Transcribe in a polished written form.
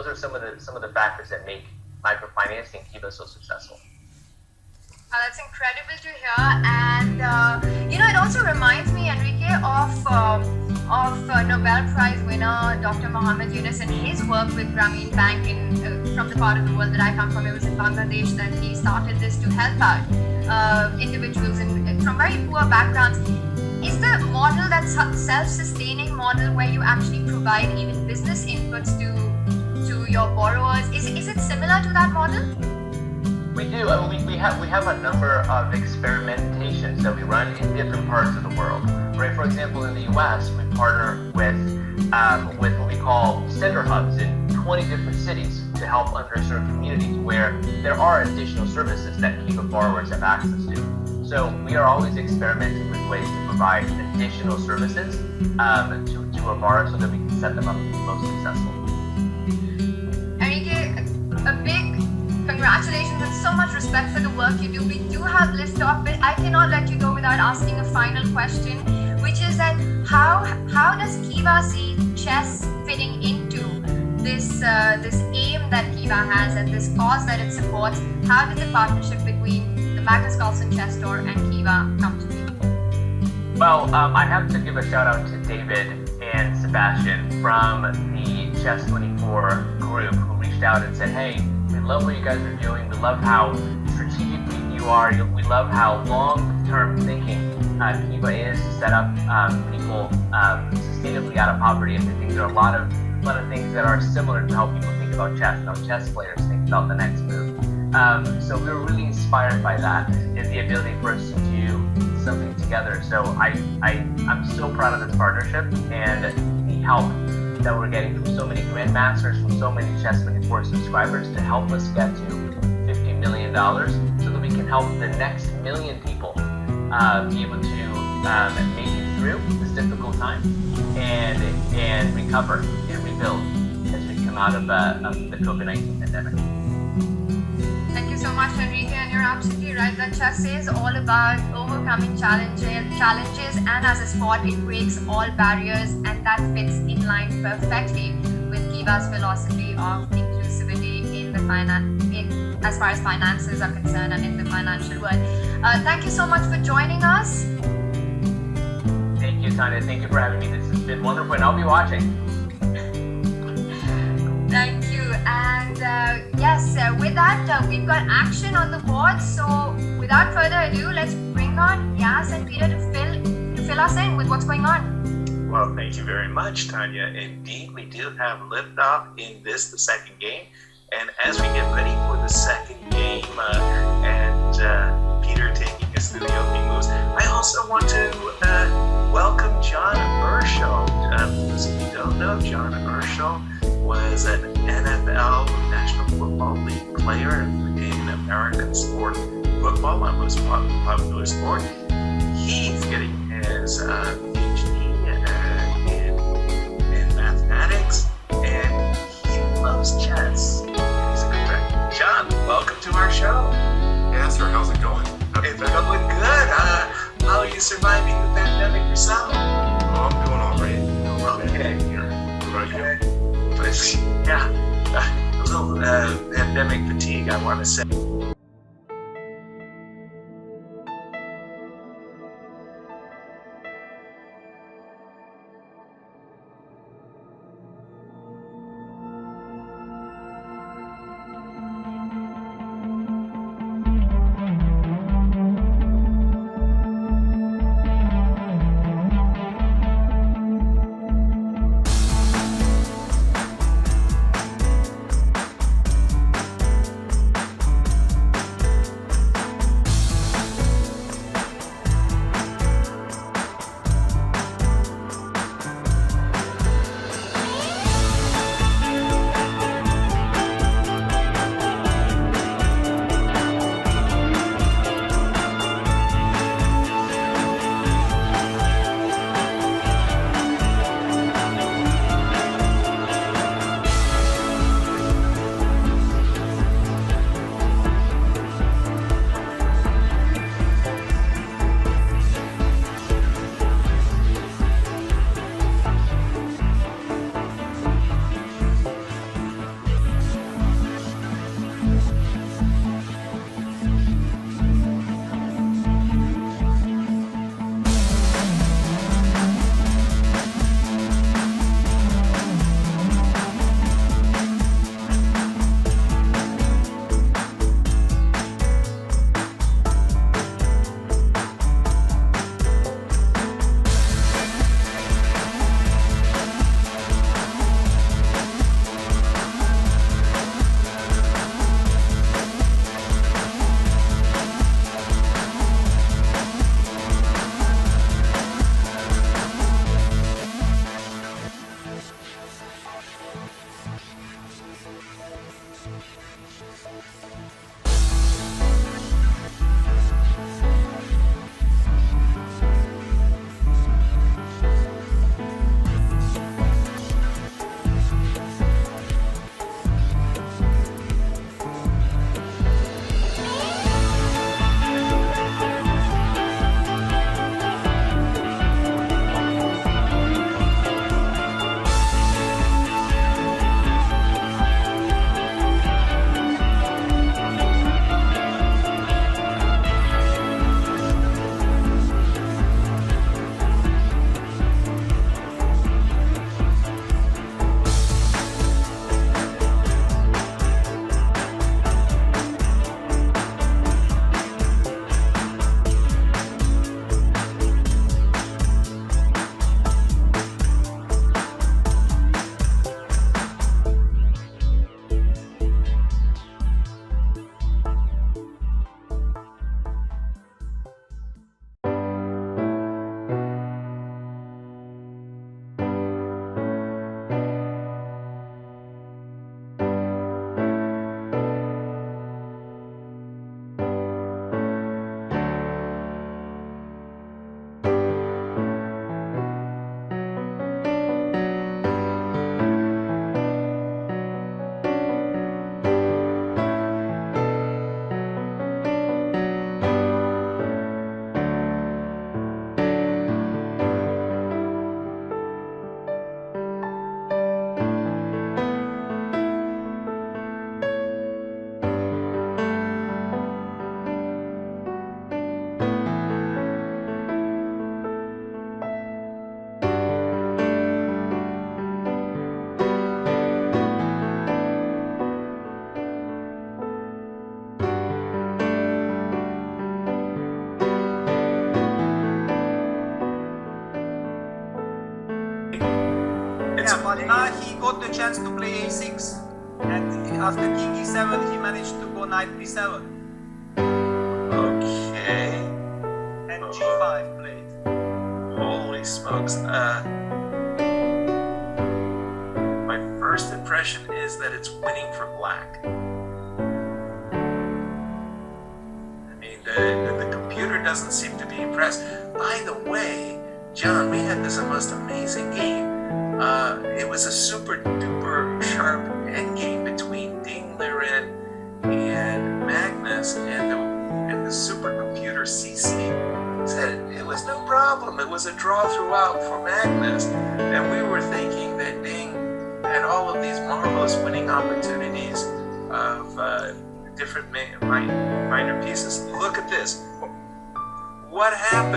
those are some of the factors that make Microfinance and Kiva so successful. That's incredible to hear, and it also reminds me, Enrique, of Nobel Prize winner Dr. Mohammed Yunus and his work with Grameen Bank from the part of the world that I come from. It was in Bangladesh that he started this to help out individuals from very poor backgrounds. Is the model that self-sustaining model where you actually provide even business inputs to your borrowers? Is it similar to that model? We do. We have a number of experimentations that we run in different parts of the world. Right. For example, in the U.S., we partner with what we call center hubs in 20 different cities to help underserved communities where there are additional services that Kiva borrowers have access to. So we are always experimenting with ways to provide additional services to our borrowers so that we can set them up to be most successful. Enrique, a big congratulations and so much respect for the work you do. We do have liftoff, but I cannot let you go without asking a final question, which is that how does Kiva see chess fitting into this aim that Kiva has and this cause that it supports? How did the partnership between the Magnus Carlsen Chess Store and Kiva come to be? Well, I have to give a shout out to David and Sebastian from the Chess24 group who reached out and said, hey, we love what you guys are doing. We love how strategic you are. We love how long-term thinking Kiva is to set up people sustainably out of poverty. And I think there are a lot of things that are similar to how people think about chess and how chess players think about the next move. So we were really inspired by that and the ability for us to do something together. So I'm so proud of this partnership and the help that we're getting from so many grandmasters, from so many Chess24 subscribers to help us get to $50 million so that we can help the next million people be able to make it through this difficult time and recover and rebuild as we come out of the COVID-19 pandemic. Thank you so much, Enrique, and you're absolutely right that chess is all about overcoming challenges, and as a sport, it breaks all barriers, and that fits in line perfectly with Kiva's philosophy of inclusivity as far as finances are concerned and in the financial world. Thank you so much for joining us. Thank you, Tanya. Thank you for having me. This has been wonderful, and I'll be watching. Thank you. And yes, with that, we've got action on the board. So without further ado, let's bring on Yas and Peter to fill us in with what's going on. Well, thank you very much, Tanya. Indeed, we do have liftoff in the second game. And as we get ready for the second game and Peter taking us through the opening moves, I also want to welcome John Urschel. If you don't know, John Urschel was an NFL National Football League player in American sport football, our most popular sport. He's getting his PhD in mathematics, and he loves chess. He's a good friend. John, welcome to our show. Yeah, sir. How's it going? It's going good. How are you surviving the pandemic yourself? Oh, I'm doing all right. Okay. What about you? Yeah, a little pandemic fatigue, I want to say. got the chance to play a6, and after king e7 he managed to go knight b7, Okay. and g5 played. Holy smokes. My first impression is that it's winning for black. I mean, the computer doesn't seem to be impressed. By the way, John, we had this most amazing game. It was a super duper sharp endgame between Ding Liren and Magnus, and the supercomputer CC said it was no problem. It was a draw throughout for Magnus, and we were thinking that Ding had all of these marvelous winning opportunities of different minor pieces. Look at this. What happened?